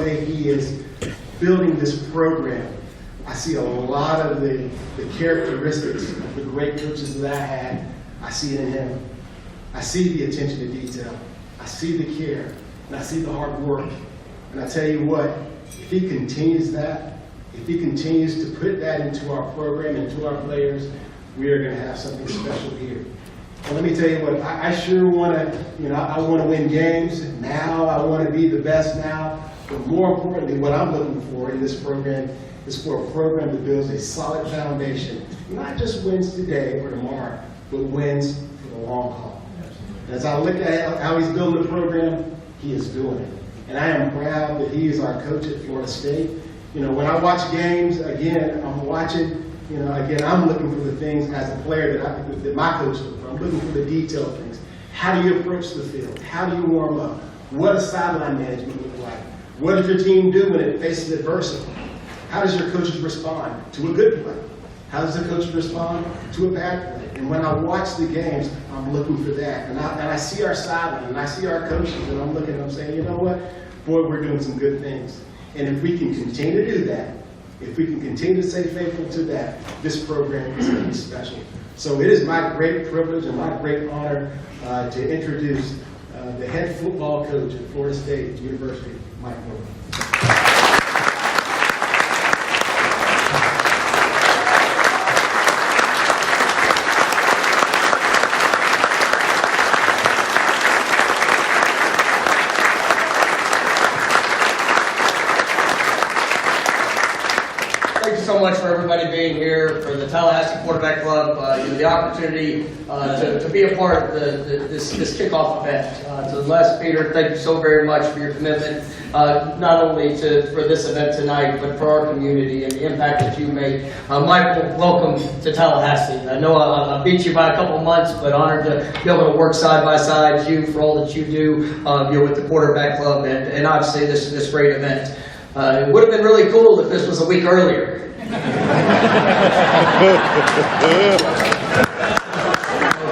way he is building this program, I see a lot of the characteristics of the great coaches that I had. I see it in him. I see the attention to detail. I see the care. And I see the hard work. And I tell you what, if he continues that, if he continues to put that into our program, into our players, we are going to have something special here. And let me tell you what, I sure want to, I want to win games now. I want to be the best now. But more importantly, what I'm looking for in this program is for a program that builds a solid foundation, not just wins today or tomorrow, but wins for the long haul. As I look at how he's building the program, he is doing it. And I am proud that he is our coach at Florida State. When I watch games, again, I'm watching, again, I'm looking for the things as a player that my coach looks for. I'm looking for the detailed things. How do you approach the field? How do you warm up? What does sideline management look like? What does your team do when it faces adversity? How does your coaches respond to a good play? How does the coach respond to a bad play? And when I watch the games, I'm looking for that. And I see our sideline, and I see our coaches, and I'm looking and I'm saying, you know what? Boy, we're doing some good things. And if we can continue to do that, if we can continue to stay faithful to that, this program is going to be special. So it is my great privilege and my great honor to introduce the head football coach at Florida State University, Mike Norvell. Thank you so much for everybody being here, for the Tallahassee Quarterback Club, the opportunity to be a part of this kickoff event. To Les, Peter, thank you so very much for your commitment, not only for this event tonight, but for our community and the impact that you made. Michael, welcome to Tallahassee. I know I beat you by a couple months, but honored to be able to work side by side you for all that you do with the Quarterback Club and obviously this great event. It would have been really cool if this was a week earlier.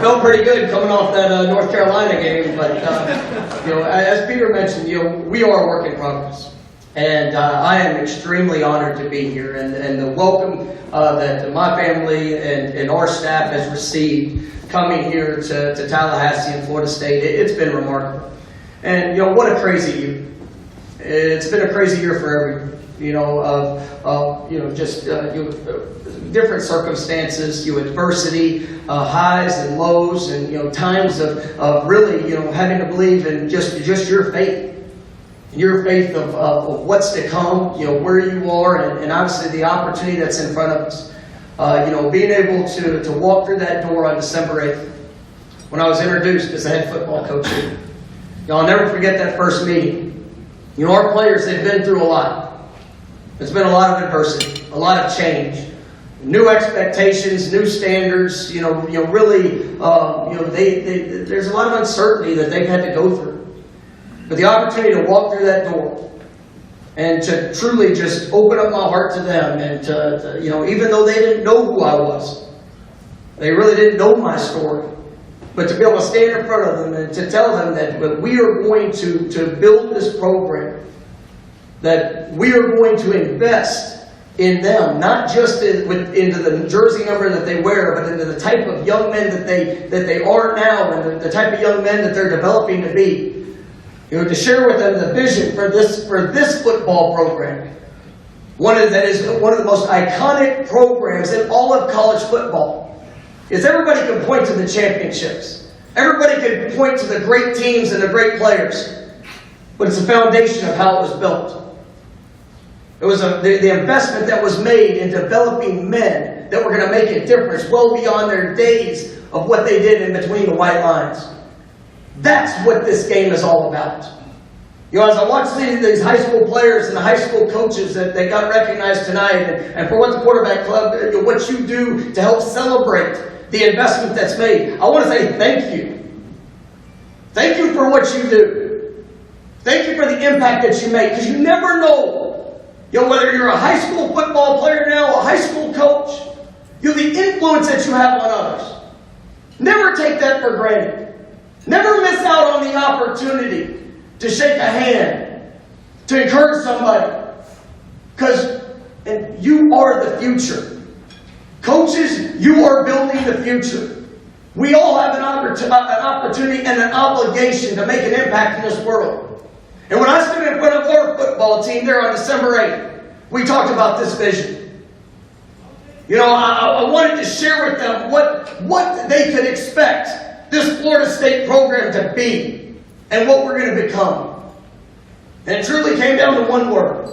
Felt pretty good coming off that North Carolina game, but as Peter mentioned, we are a work in progress, and I am extremely honored to be here, and the welcome that my family and our staff has received coming here to Tallahassee and Florida State. It's been remarkable, and what a crazy year. It's been a crazy year for everyone. Different circumstances, adversity, highs and lows, and times of really having to believe in just your faith of what's to come, where you are, and obviously the opportunity that's in front of us. Being able to walk through that door on December 8th, when I was introduced as the head football coach. I'll never forget that first meeting. Our players, they've been through a lot. It's been a lot of adversity, a lot of change, new expectations, new standards. There's a lot of uncertainty that they've had to go through. But the opportunity to walk through that door and to truly just open up my heart to them, and to even though they didn't know who I was, they really didn't know my story. But to be able to stand in front of them and to tell them that we are going to build this program, that we are going to invest in them, not just into the jersey number that they wear, but into the type of young men that they are now, and the type of young men that they're developing to be. To share with them the vision for this football program, that is one of the most iconic programs in all of college football. Is everybody can point to the championships. Everybody can point to the great teams and the great players. But it's the foundation of how it was built. It was the investment that was made in developing men that were going to make a difference well beyond their days of what they did in between the white lines. That's what this game is all about. As I watch these high school players and the high school coaches that got recognized tonight, and for what the Quarterback Club, what you do to help celebrate the investment that's made, I want to say thank you. Thank you for what you do. Thank you for the impact that you make, because you never know, whether you're a high school football player now, a high school coach, the influence that you have on others. Never take that for granted. Never miss out on the opportunity to shake a hand to encourage somebody. Because you are the future. Coaches, you are building the future. We all have an opportunity and an obligation to make an impact in this world. And when I stood in front of our football team there on December 8th, we talked about this vision. You know, I wanted to share with them what they could expect this Florida State program to be and what we're going to become. And it truly came down to one word.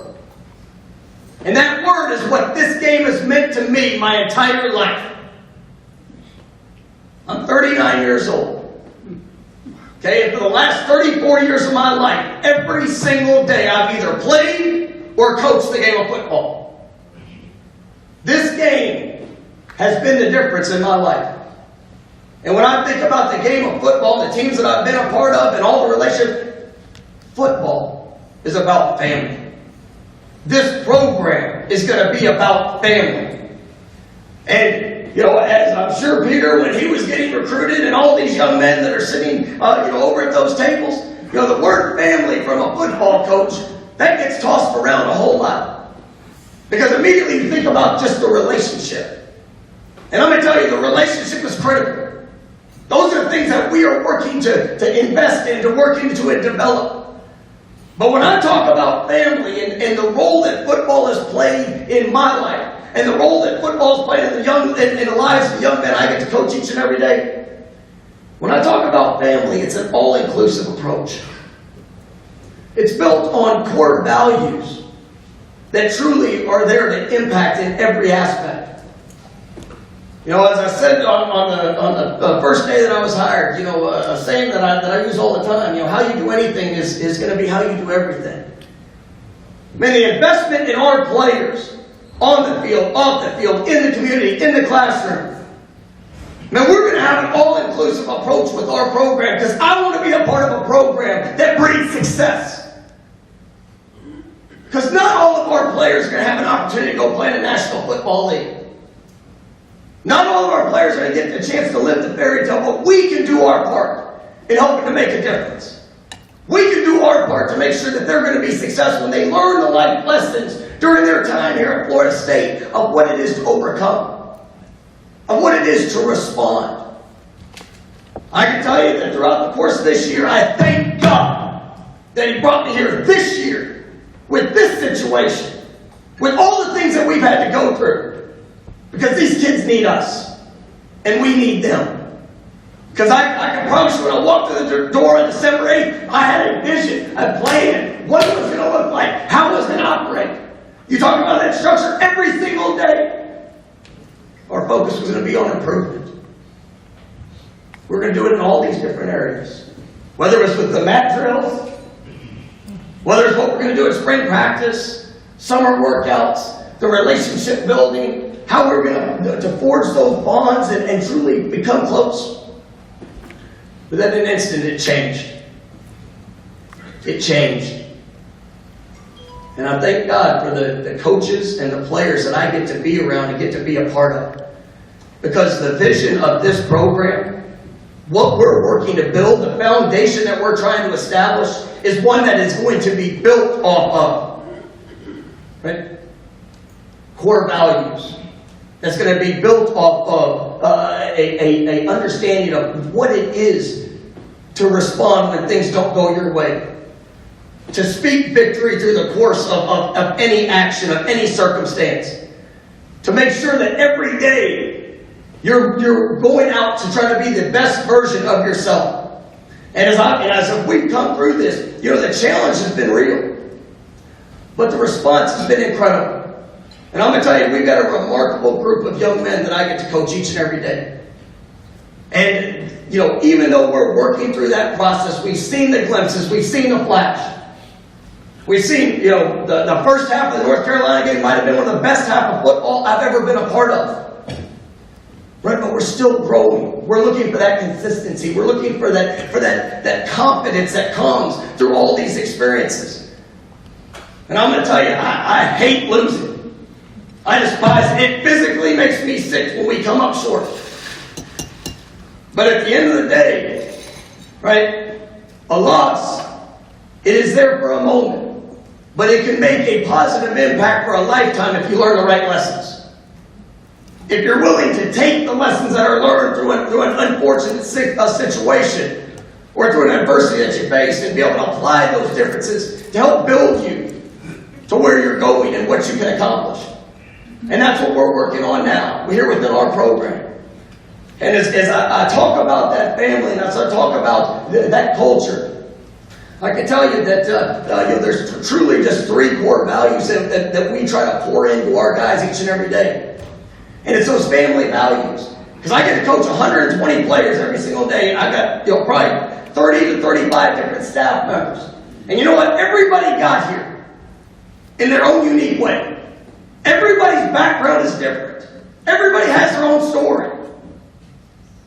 And that word is what this game has meant to me my entire life. I'm 39 years old. Okay, and for the last 34 years of my life, every single day I've either played or coached the game of football. This game has been the difference in my life. And when I think about the game of football, the teams that I've been a part of, and all the relationships, football is about family. This program is going to be about family. And, you know, as I'm sure Peter, when he was getting recruited, and all these young men that are sitting, over at those tables, the word family from a football coach, that gets tossed around a whole lot. Because immediately you think about just the relationship. And I'm going to tell you, the relationship is critical. Those are things that we are working to invest in, to work into and develop. But when I talk about family and the role that football has played in my life, and the role that football has played in the lives of the young men I get to coach each and every day, when I talk about family, it's an all-inclusive approach. It's built on core values that truly are there to impact in every aspect. You know, as I said on the first day that I was hired, a saying that I use all the time, how you do anything is going to be how you do everything. I mean, the investment in our players, on the field, off the field, in the community, in the classroom. Now, we're going to have an all-inclusive approach with our program because I want to be a part of a program that breeds success. Because not all of our players are going to have an opportunity to go play in the National Football League. Not all of our players are going to get the chance to live the fairy tale, but we can do our part in helping to make a difference. We can do our part to make sure that they're going to be successful and they learn the life lessons during their time here at Florida State of what it is to overcome, of what it is to respond. I can tell you that throughout the course of this year, I thank God that He brought me here this year with this situation, with all the things that we've had to go through. Because these kids need us, and we need them. Because I can promise you, when I walked through the door on December 8th, I had a vision, a plan, what it was going to look like, how it was going to operate. You talk about that structure every single day. Our focus was going to be on improvement. We're going to do it in all these different areas. Whether it's with the mat drills, whether it's what we're going to do at spring practice, summer workouts, the relationship building, how we're going to forge those bonds and truly become close. But then in an instant, it changed. It changed. And I thank God for the coaches and the players that I get to be around and get to be a part of. Because the vision of this program, what we're working to build, the foundation that we're trying to establish, is one that is going to be built off of, right, core values. That's going to be built off of a understanding of what it is to respond when things don't go your way. To speak victory through the course of any action, of any circumstance. To make sure that every day you're going out to try to be the best version of yourself. And as we've come through this, the challenge has been real. But the response has been incredible. And I'm going to tell you, we've got a remarkable group of young men that I get to coach each and every day. And, even though we're working through that process, we've seen the glimpses, we've seen the flash. We've seen, the first half of the North Carolina game might have been one of the best half of football I've ever been a part of. Right? But we're still growing. We're looking for that consistency. We're looking for that confidence that comes through all these experiences. And I'm going to tell you, I hate losing. I despise it. It physically makes me sick when we come up short. But at the end of the day, right, a loss, it is there for a moment. but it can make a positive impact for a lifetime if you learn the right lessons. If you're willing to take the lessons that are learned through an unfortunate situation or through an adversity that you face and be able to apply those differences to help build you to where you're going and what you can accomplish. And that's what we're working on now. We're here within our program. And as I talk about that family and as I talk about that culture, I can tell you that there's truly just 3 core values that we try to pour into our guys each and every day. And it's those family values. Because I get to coach 120 players every single day, and I got probably 30 to 35 different staff members. And you know what? Everybody got here in their own unique way. Everybody's background is different. Everybody has their own story.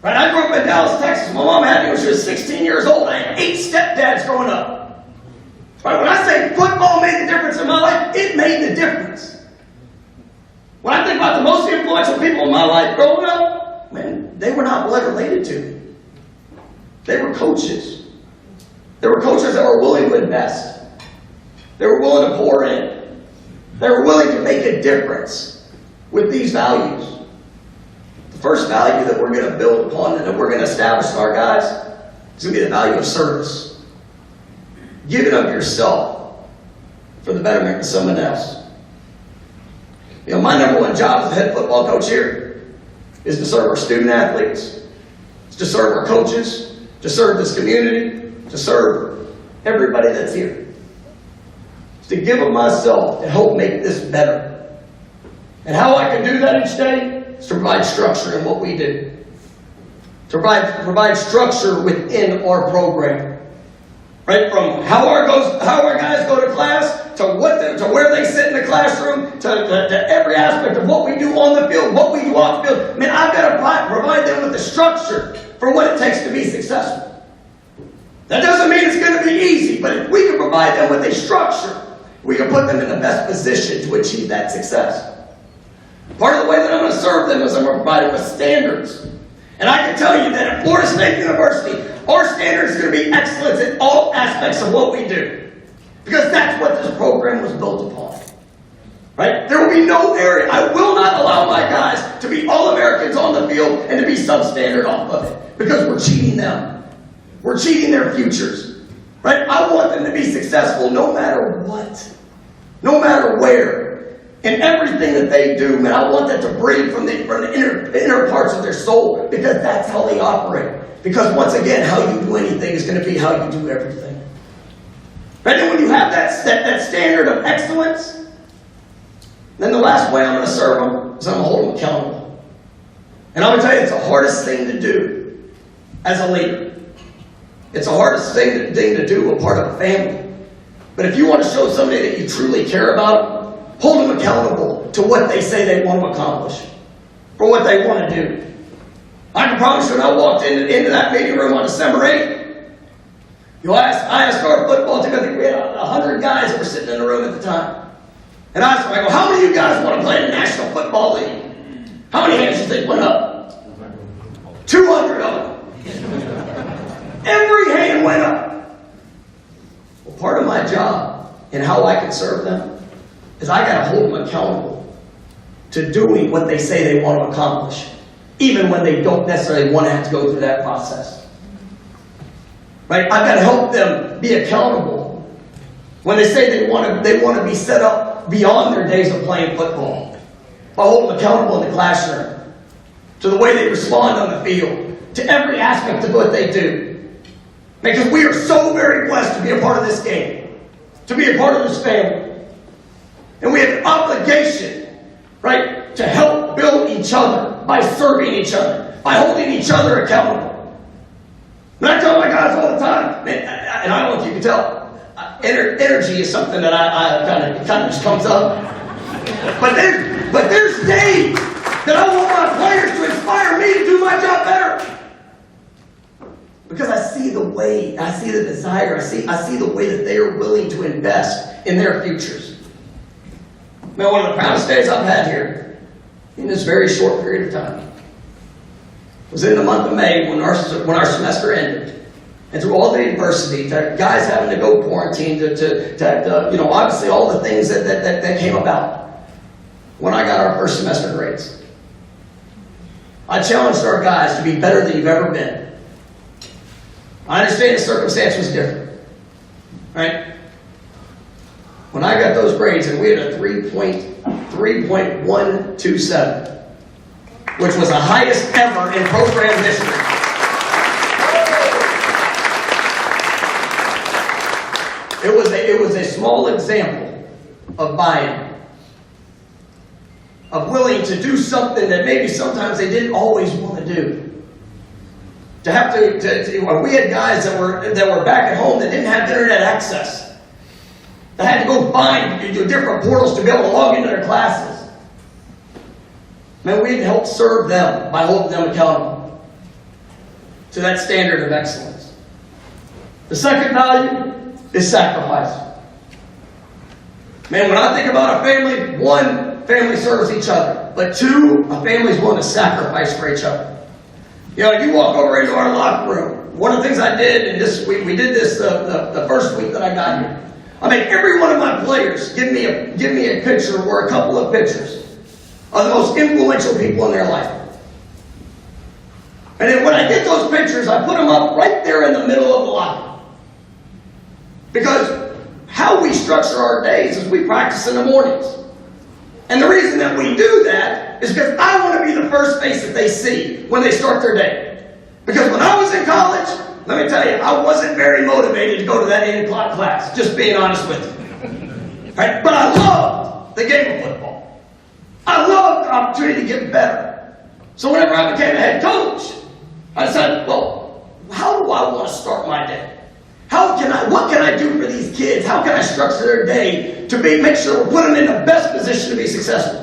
Right? I grew up in Dallas, Texas. My mom had me when she was 16 years old. I had 8 stepdads growing up. Right? When I say football made the difference in my life, it made the difference. When I think about the most influential people in my life growing up, man, they were not blood related to me. They were coaches. They were coaches that were willing to invest. They were willing to pour in. They were willing to make a difference with these values. The first value that we're going to build upon and that we're going to establish in our guys is going to be the value of service. Giving of yourself for the betterment of someone else. You know, my number one job as the head football coach here is to serve our student athletes, to serve our coaches, to serve this community, to serve everybody that's here. It's to give of myself to help make this better. And how I can do that each day is to provide structure in what we do. To provide structure within our program. Right, from how our guys go to class, to where they sit in the classroom, to every aspect of what we do on the field, what we do off the field. I mean, I've got to provide them with the structure for what it takes to be successful. That doesn't mean it's going to be easy, but if we can provide them with a structure, we can put them in the best position to achieve that success. Part of the way that I'm going to serve them is I'm going to provide them with standards. And I can tell you that at Florida State University, our standard is going to be excellence in all aspects of what we do. Because that's what this program was built upon. Right? There will be no area. I will not allow my guys to be All-Americans on the field and to be substandard off of it. Because we're cheating them. We're cheating their futures. Right? I want them to be successful no matter what. No matter where. In everything that they do, man, I want that to breathe from the inner parts of their soul. Because that's how they operate. Because once again, how you do anything is going to be how you do everything. Right? And when you have that standard of excellence, then the last way I'm going to serve them is I'm going to hold them accountable. And I'm going to tell you, it's the hardest thing to do as a leader. It's the hardest thing to do a part of a family. But if you want to show somebody that you truly care about, hold them accountable to what they say they want to accomplish, for what they want to do. I can promise you when I walked into that meeting room on December 8th, I asked our football team, I think we had 100 guys that were sitting in the room at the time. And I asked them, I go, how many of you guys want to play in the National Football League? How many hands do you think went up? 200 of them. Every hand went up. Well, part of my job and how I can serve them is I got to hold them accountable to doing what they say they want to accomplish, even when they don't necessarily want to have to go through that process. Right? I've got to help them be accountable when they say they want to be set up beyond their days of playing football. I hold them accountable in the classroom, to the way they respond on the field, to every aspect of what they do. Because we are so very blessed to be a part of this game, to be a part of this family. And we have an obligation, right, to help build each other by serving each other, by holding each other accountable. And I tell my guys all the time, and I don't know if you can tell, energy is something that I kind of just comes up. But there's days that I want my players to inspire me to do my job better. Because I see the way, I see the desire, I see the way that they are willing to invest in their futures. Man, one of the proudest days I've had here in this very short period of time was in the month of May when our semester ended. and through all the adversity, to guys having to go quarantine, obviously all the things that came about when I got our first semester grades. I challenged our guys to be better than you've ever been. I understand the circumstance was different, right? When I got those grades, and we had a 3.127, which was the highest ever in program history. It was a small example of buy-in, of willing to do something that maybe sometimes they didn't always want to do. We had guys that were back at home that didn't have internet access. They had to go find different portals to be able to log into their classes. Man, we helped serve them by holding them accountable to that standard of excellence. The second value is sacrifice. Man, when I think about a family, one, family serves each other. But two, a family's willing to sacrifice for each other. You walk over into our locker room. One of the things I did, and we did this the first week that I got here. I made every one of my players give me a picture or a couple of pictures of the most influential people in their life. And then when I get those pictures, I put them up right there in the middle of the locker. Because how we structure our days is we practice in the mornings. And the reason that we do that is because I want to be the first face that they see when they start their day. Because when I was in college, let me tell you, I wasn't very motivated to go to that 8 o'clock class, just being honest with you. Right? But I loved the game of football. I loved the opportunity to get better. So whenever I became a head coach, I said, well, how do I want to start my day? What can I do for these kids? How can I structure their day to make sure we're putting them in the best position to be successful?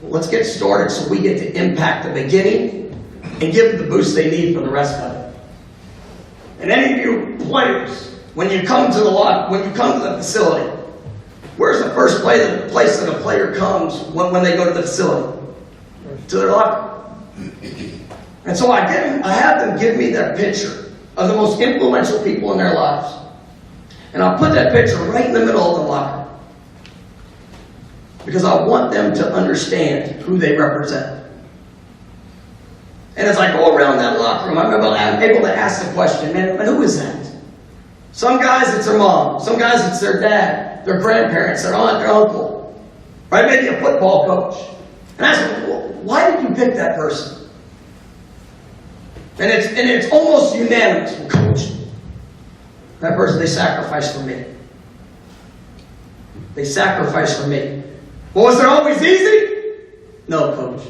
Well, let's get started so we get to impact the beginning and give them the boost they need for the rest of it. And any of you players, when you come to the facility, where's the first place that a player comes when they go to the facility? To their locker. And so I have them give me that picture of the most influential people in their lives. And I'll put that picture right in the middle of the locker. Because I want them to understand who they represent. And as I go around that locker room, I'm able to ask the question, man, who is that? Some guys, it's their mom. Some guys, it's their dad, their grandparents, their aunt, their uncle. Right? Maybe a football coach. And I ask them, well, why did you pick that person? And it's almost unanimous. Coach, that person, they sacrificed for me. They sacrificed for me. Well, was it always easy? No, Coach.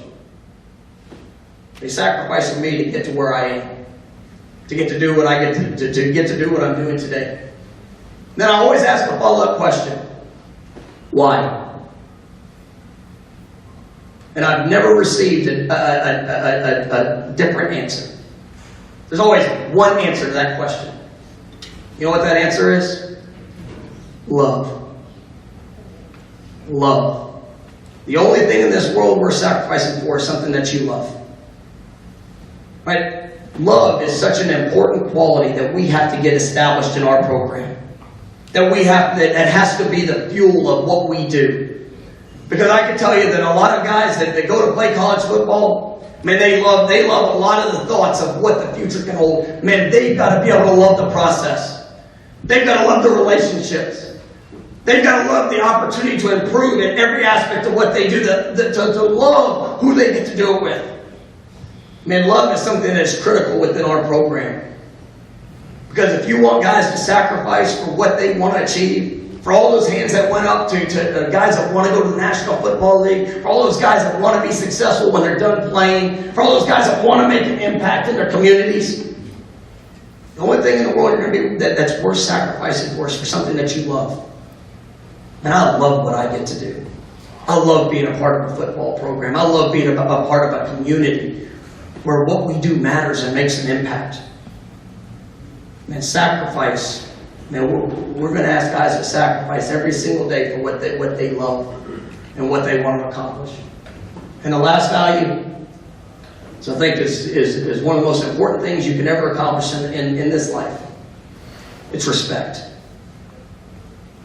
They sacrificed for me to get to where I am. To get to do what I get to get to do what I'm doing today. Then I always ask a follow-up question. Why? And I've never received a different answer. There's always one answer to that question. You know what that answer is? Love. Love. The only thing in this world we're sacrificing for is something that you love. Right? Love is such an important quality that we have to get established in our program. That has to be the fuel of what we do. Because I can tell you that a lot of guys that go to play college football, man, they love a lot of the thoughts of what the future can hold. Man, they've got to be able to love the process. They've got to love the relationships. They've got to love the opportunity to improve in every aspect of what they do, to love who they get to do it with. Man, love is something that's critical within our program. Because if you want guys to sacrifice for what they want to achieve, for all those hands that went up to guys that want to go to the National Football League, for all those guys that want to be successful when they're done playing, for all those guys that want to make an impact in their communities, the only thing in the world you're going to be that's worth sacrificing for is for something that you love. And I love what I get to do. I love being a part of a football program. I love being a part of a community where what we do matters and makes an impact. Man, sacrifice. Man, we're going to ask guys to sacrifice every single day for what they love and what they want to accomplish. And the last value is So I think is one of the most important things you can ever accomplish in this life. It's respect.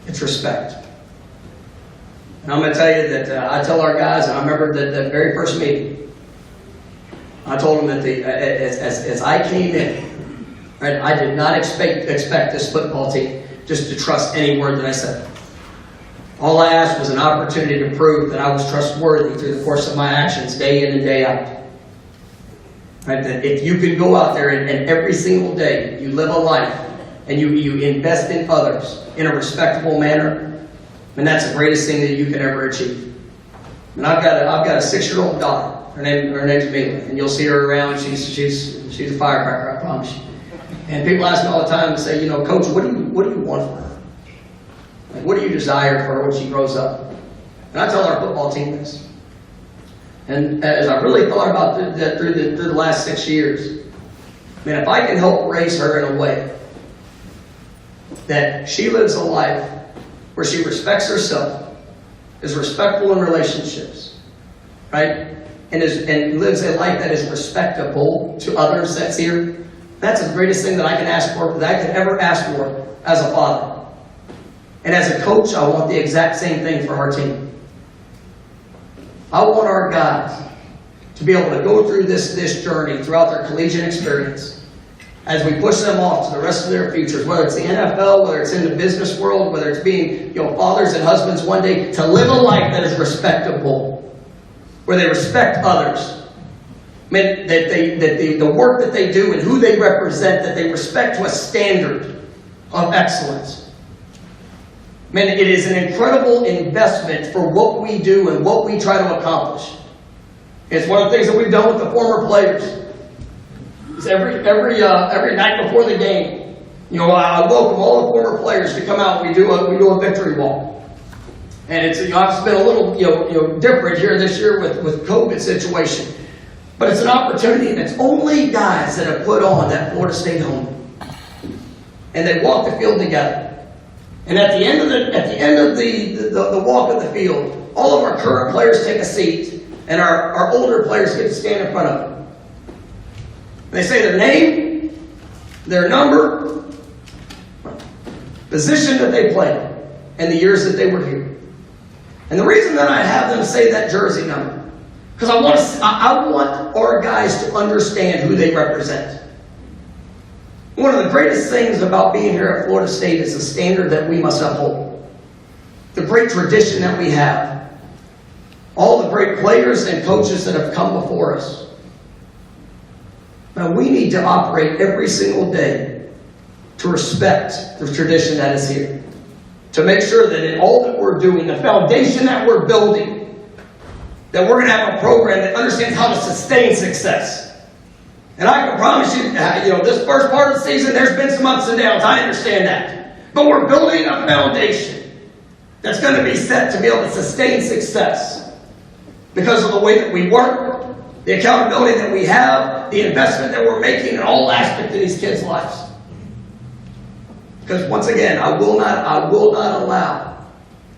It's respect. And I'm going to tell you that I tell our guys, and I remember that very first meeting, I told them that as I came in, right, I did not expect this football team just to trust any word that I said. All I asked was an opportunity to prove that I was trustworthy through the course of my actions, day in and day out. Right? That if you can go out there and every single day you live a life and you invest in others in a respectable manner, and that's the greatest thing that you can ever achieve. And I've got a 6-year-old daughter. Her name's Mila, and you'll see her around. She's a firecracker, I promise you. And people ask me all the time and say, Coach, what do you want for her? Like, what do you desire for her when she grows up? And I tell our football team this. And as I really thought about that through the last 6 years, man, if I can help raise her in a way that she lives a life where she respects herself, is respectful in relationships, right? And lives a life that is respectable to others that's here, that's the greatest thing that I can ask for, that I could ever ask for as a father. And as a coach, I want the exact same thing for our team. I want our guys to be able to go through this journey throughout their collegiate experience as we push them off to the rest of their futures, whether it's the NFL, whether it's in the business world, whether it's being fathers and husbands one day, to live a life that is respectable, where they respect others. I mean, that the work that they do and who they represent, that they respect to a standard of excellence. Man, it is an incredible investment for what we do and what we try to accomplish. It's one of the things that we've done with the former players. It's every night before the game, I welcome all the former players to come out. We do a victory walk, and it's it's been a little different here this year with COVID situation, but it's an opportunity that's only guys that have put on that Florida State helmet, and they walk the field together. And at the end of the walk of the field, all of our current players take a seat, and our older players get to stand in front of them. They say their name, their number, position that they played, and the years that they were here. And the reason that I have them say that jersey number, because I want our guys to understand who they represent. One of the greatest things about being here at Florida State is the standard that we must uphold. The great tradition that we have. All the great players and coaches that have come before us. Now we need to operate every single day to respect the tradition that is here. To make sure that in all that we're doing, the foundation that we're building, that we're going to have a program that understands how to sustain success. And I can promise you, this first part of the season, there's been some ups and downs. I understand that. But we're building a foundation that's going to be set to be able to sustain success because of the way that we work, the accountability that we have, the investment that we're making in all aspects of these kids' lives. Because once again, I will not allow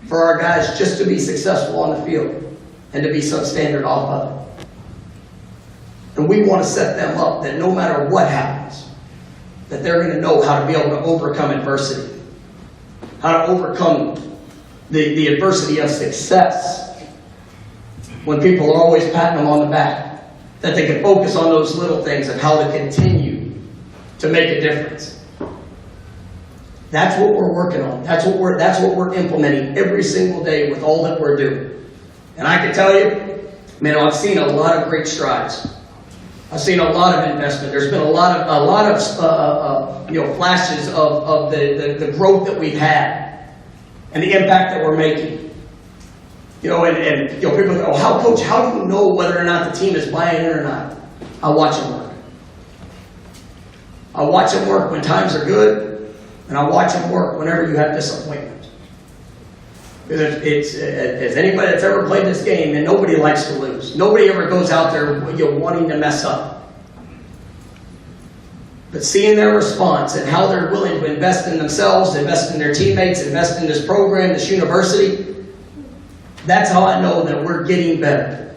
for our guys just to be successful on the field and to be substandard off of it. And we want to set them up that no matter what happens, that they're going to know how to be able to overcome adversity, how to overcome the adversity of success when people are always patting them on the back, that they can focus on those little things and how to continue to make a difference. That's what we're working on. That's what we're implementing every single day with all that we're doing. And I can tell you, man, I've seen a lot of great strides. I've seen a lot of investment. There's been a lot of flashes of the growth that we've had and the impact that we're making. People go, Coach, how do you know whether or not the team is buying in or not? I watch them work. I watch them work when times are good, and I watch them work whenever you have disappointment. Because as anybody that's ever played this game, and nobody likes to lose. Nobody ever goes out there wanting to mess up. But seeing their response and how they're willing to invest in themselves, invest in their teammates, invest in this program, this university, that's how I know that we're getting better.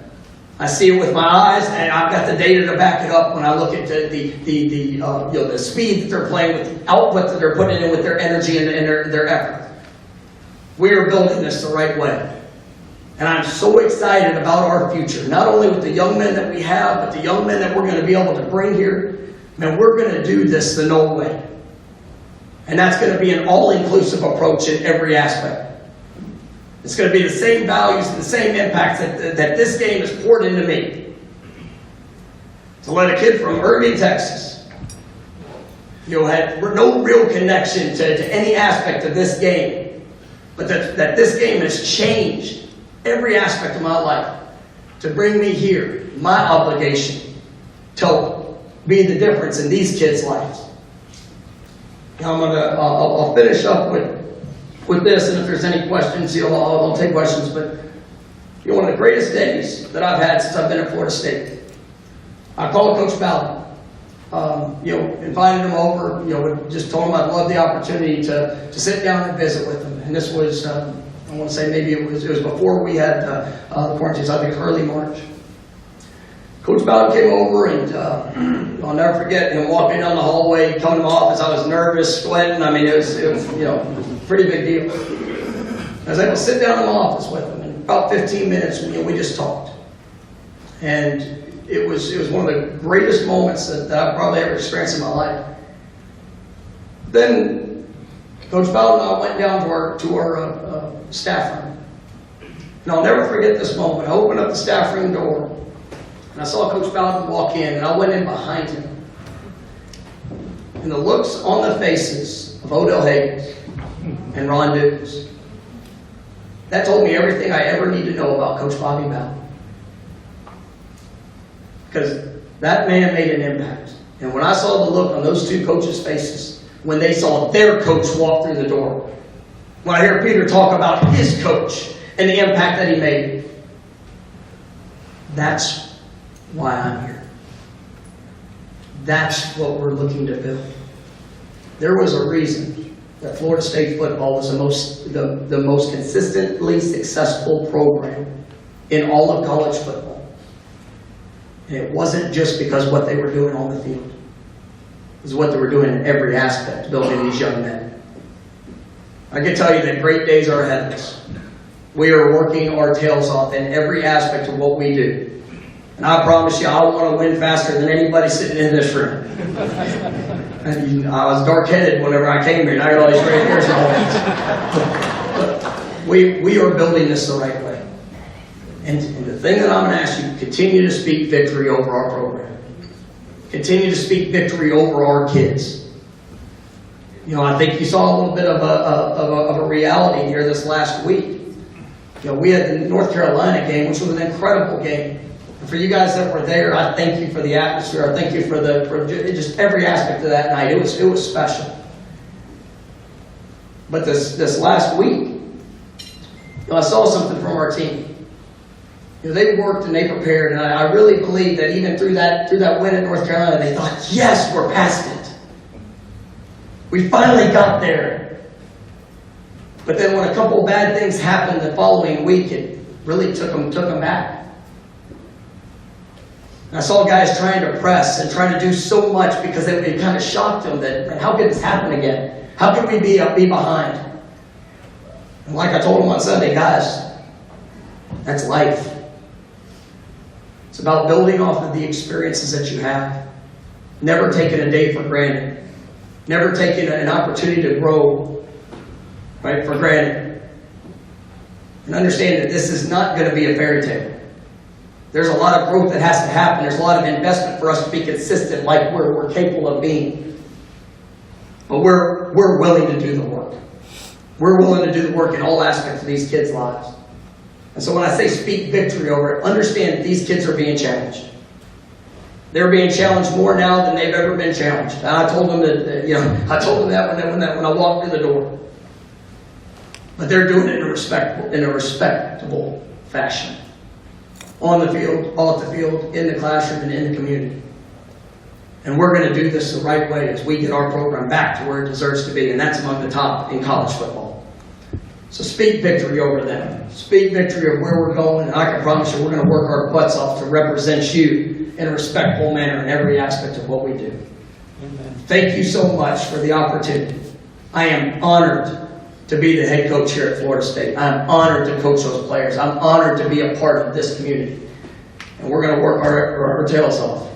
I see it with my eyes, and I've got the data to back it up when I look at the speed that they're playing with, the output that they're putting in with their energy and their effort. We are building this the right way. And I'm so excited about our future, not only with the young men that we have, but the young men that we're going to be able to bring here. Man, we're going to do this the Noel way. And that's going to be an all-inclusive approach in every aspect. It's going to be the same values and the same impacts that this game has poured into me. To let a kid from Irving, Texas, had no real connection to any aspect of this game, but that this game has changed every aspect of my life. To bring me here, my obligation to be the difference in these kids' lives. Now I'll finish up with this, and if there's any questions, I'll take questions. But one of the greatest days that I've had since I've been at Florida State, I called Coach Bowden. Invited him over. Just told him I'd love the opportunity to sit down and visit with him. And this was, I want to say maybe it was before we had the quarantines. I think it was early March. Coach Bowden came over, and I'll never forget him walking down the hallway, coming to my office. I was nervous, sweating. I mean, it was pretty big deal. I was able to sit down in my office with him, and about 15 minutes, we just talked. And it was one of the greatest moments that I've probably ever experienced in my life. Then Coach Bowden and I went down to our staff room. And I'll never forget this moment. I opened up the staff room door, and I saw Coach Bowden walk in, and I went in behind him. And the looks on the faces of Odell Higgins and Ron Dukes, that told me everything I ever need to know about Coach Bobby Bowden. Because that man made an impact. And when I saw the look on those two coaches' faces, when they saw their coach walk through the door, when I hear Peter talk about his coach and the impact that he made, that's why I'm here. That's what we're looking to build. There was a reason that Florida State football was the most consistently successful program in all of college football. And it wasn't just because of what they were doing on the field. It was what they were doing in every aspect, building these young men. I can tell you that great days are ahead of us. We are working our tails off in every aspect of what we do. And I promise you, I want to win faster than anybody sitting in this room. And I was dark-headed whenever I came here, and I got all these gray hairs and all that. But we are building this the right way. And the thing that I'm going to ask you, continue to speak victory over our program. Continue to speak victory over our kids. I think you saw a little bit of a reality here this last week. We had the North Carolina game, which was an incredible game. And for you guys that were there, I thank you for the atmosphere. I thank you for just every aspect of that night. It was special. But this last week, I saw something from our team. They worked and they prepared, and I really believe that even through that win at North Carolina, they thought, yes, we're past it. We finally got there. But then when a couple bad things happened the following week, it really took them back. And I saw guys trying to press and trying to do so much because it kind of shocked them that, how could this happen again? How could we be behind? And like I told them on Sunday, guys, that's life. It's about building off of the experiences that you have. Never taking a day for granted. Never taking an opportunity to grow, right, for granted. And understand that this is not going to be a fairy tale. There's a lot of growth that has to happen. There's a lot of investment for us to be consistent like we're capable of being. But we're willing to do the work. We're willing to do the work in all aspects of these kids' lives. And so when I say speak victory over it, understand that these kids are being challenged. They're being challenged more now than they've ever been challenged. And I told them that when I walked through the door. But they're doing it in a respectable fashion. On the field, off the field, in the classroom, and in the community. And we're going to do this the right way as we get our program back to where it deserves to be, and that's among the top in college football. So speak victory over them. Speak victory of where we're going, and I can promise you we're going to work our butts off to represent you in a respectful manner in every aspect of what we do. Thank you so much for the opportunity. I am honored to be the head coach here at Florida State. I'm honored to coach those players. I'm honored to be a part of this community. And we're going to work our tails off.